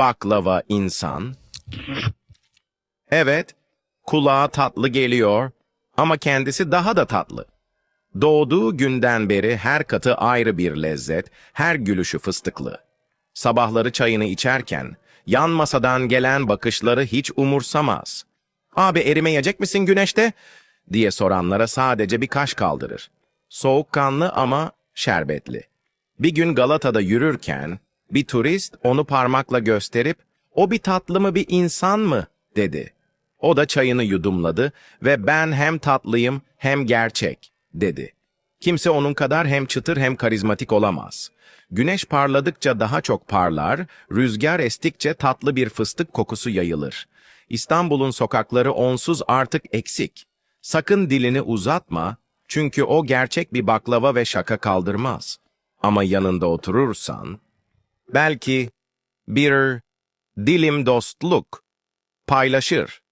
Baklava insan. Evet, kulağa tatlı geliyor ama kendisi daha da tatlı. Doğduğu günden beri her katı ayrı bir lezzet, her gülüşü fıstıklı. Sabahları çayını içerken yan masadan gelen bakışları hiç umursamaz. "Abi erimeyecek misin güneşte?" diye soranlara sadece bir kaş kaldırır. Soğukkanlı ama şerbetli. Bir gün Galata'da yürürken bir turist onu parmakla gösterip "O bir tatlı mı bir insan mı?" dedi. O da çayını yudumladı ve "Ben hem tatlıyım hem gerçek." dedi. Kimse onun kadar hem çıtır hem karizmatik olamaz. Güneş parladıkça daha çok parlar, rüzgar estikçe tatlı bir fıstık kokusu yayılır. İstanbul'un sokakları onsuz artık eksik. Sakın dilini uzatma, çünkü o gerçek bir baklava ve şaka kaldırmaz. Ama yanında oturursan, belki bir dilim dostluk paylaşır.